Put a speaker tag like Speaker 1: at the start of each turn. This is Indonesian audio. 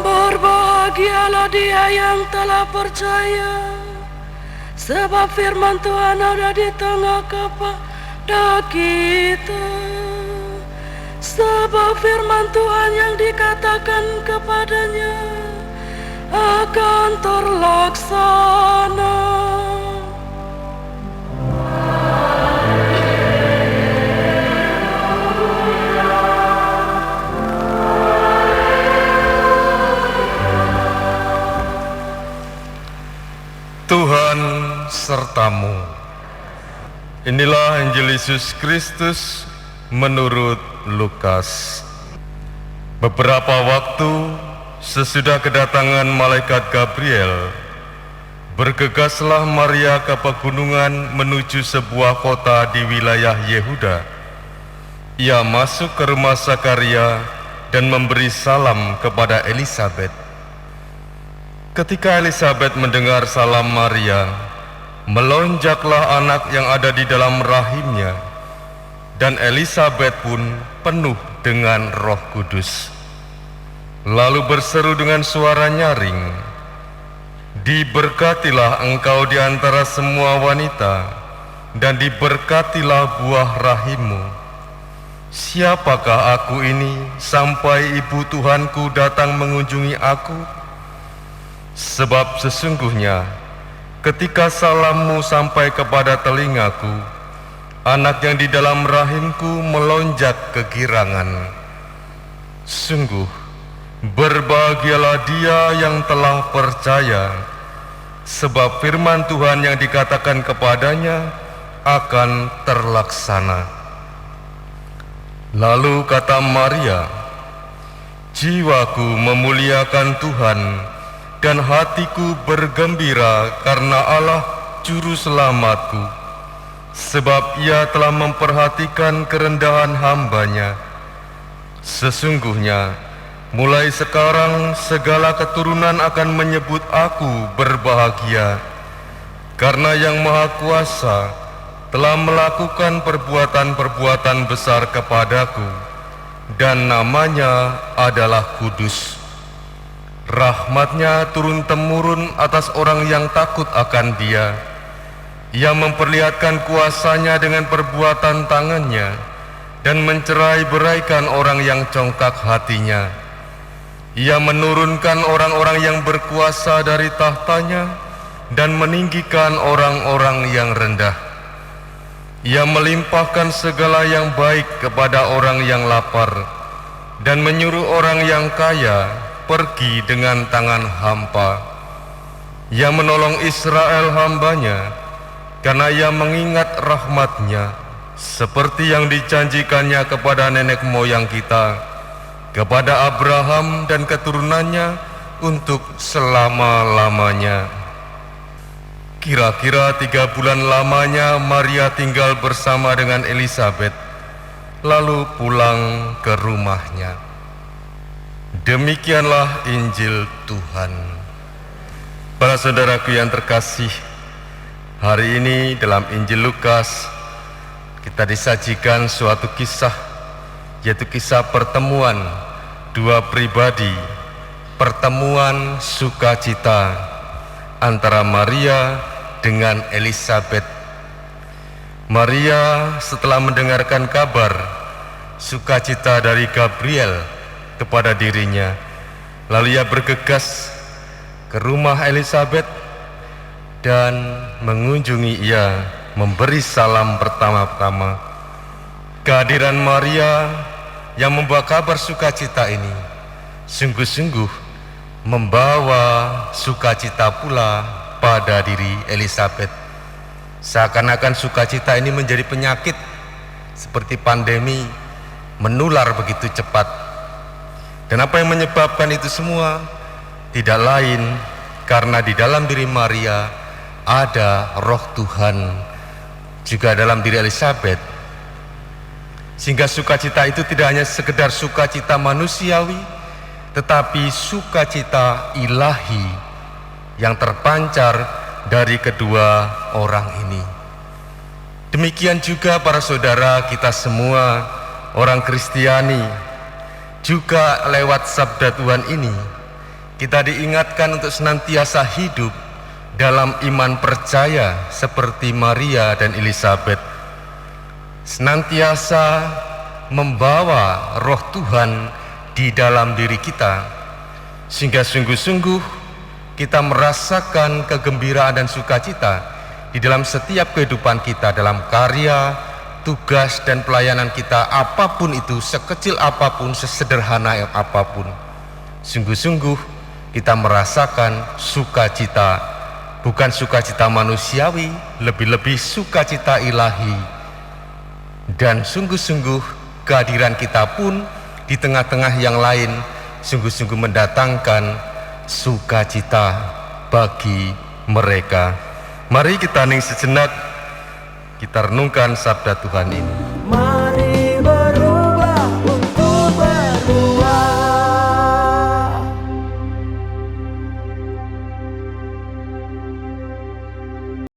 Speaker 1: Berbahagialah dia yang telah percaya, sebab firman Tuhan ada di tengah kepada kita. Sebab firman Tuhan yang dikatakan kepadanya akan terlaksana.
Speaker 2: Tuhan sertamu. Inilah Injil Yesus Kristus menurut Lukas. Beberapa waktu sesudah kedatangan malaikat Gabriel, bergegaslah Maria ke pegunungan menuju sebuah kota di wilayah Yehuda. Ia masuk ke rumah Zakaria dan memberi salam kepada Elisabet. Ketika Elisabet mendengar salam Maria, melonjaklah anak yang ada di dalam rahimnya, dan Elisabet pun penuh dengan Roh Kudus. Lalu berseru dengan suara nyaring, "Diberkatilah engkau di antara semua wanita, dan diberkatilah buah rahimmu. Siapakah aku ini sampai ibu Tuhanku datang mengunjungi aku? Sebab sesungguhnya ketika salammu sampai kepada telingaku, anak yang di dalam rahimku melonjak kegirangan. Sungguh, berbahagialah dia yang telah percaya, sebab firman Tuhan yang dikatakan kepadanya akan terlaksana." Lalu kata Maria, "Jiwaku memuliakan Tuhan, dan hatiku bergembira karena Allah Juru Selamatku, sebab Ia telah memperhatikan kerendahan hamba-Nya. Sesungguhnya, mulai sekarang segala keturunan akan menyebut aku berbahagia, karena Yang Maha Kuasa telah melakukan perbuatan-perbuatan besar kepadaku, dan namanya adalah kudus. Rahmat-Nya turun-temurun atas orang yang takut akan Dia. Ia memperlihatkan kuasa-Nya dengan perbuatan tangan-Nya, dan mencerai-beraikan orang yang congkak hatinya. Ia menurunkan orang-orang yang berkuasa dari tahtanya, dan meninggikan orang-orang yang rendah. Ia melimpahkan segala yang baik kepada orang yang lapar, dan menyuruh orang yang kaya pergi dengan tangan hampa. Ia menolong Israel hamba-Nya, karena Ia mengingat rahmat-Nya, seperti yang dijanjikannya kepada nenek moyang kita, kepada Abraham dan keturunannya untuk selama-lamanya." Kira-kira 3 bulan lamanya Maria tinggal bersama dengan Elisabet, lalu pulang ke rumahnya. Demikianlah Injil Tuhan. Para saudaraku yang terkasih, hari ini dalam Injil Lukas kita disajikan suatu kisah, yaitu kisah pertemuan dua pribadi, pertemuan sukacita antara Maria dengan Elisabet. Maria setelah mendengarkan kabar sukacita dari Gabriel kepada dirinya, lalu ia bergegas ke rumah Elisabet dan mengunjungi ia, memberi salam pertama-tama. Kehadiran Maria yang membawa kabar sukacita ini sungguh-sungguh membawa sukacita pula pada diri Elisabet. Seakan-akan sukacita ini menjadi penyakit, seperti pandemi menular begitu cepat. Dan apa yang menyebabkan itu semua? Tidak lain karena di dalam diri Maria ada roh Tuhan, juga dalam diri Elizabeth, sehingga sukacita itu tidak hanya sekedar sukacita manusiawi, tetapi sukacita ilahi yang terpancar dari kedua orang ini. Demikian juga para saudara kita semua orang Kristiani, juga lewat sabda Tuhan ini kita diingatkan untuk senantiasa hidup dalam iman percaya seperti Maria dan Elizabeth, senantiasa membawa roh Tuhan di dalam diri kita, sehingga sungguh-sungguh kita merasakan kegembiraan dan sukacita di dalam setiap kehidupan kita, dalam karya, tugas dan pelayanan kita, apapun itu, sekecil apapun, sesederhana apapun. Sungguh-sungguh kita merasakan sukacita, bukan sukacita manusiawi, lebih-lebih sukacita ilahi. Dan sungguh-sungguh kehadiran kita pun di tengah-tengah yang lain sungguh-sungguh mendatangkan sukacita bagi mereka. Mari kita hening sejenak, kita renungkan sabda Tuhan ini.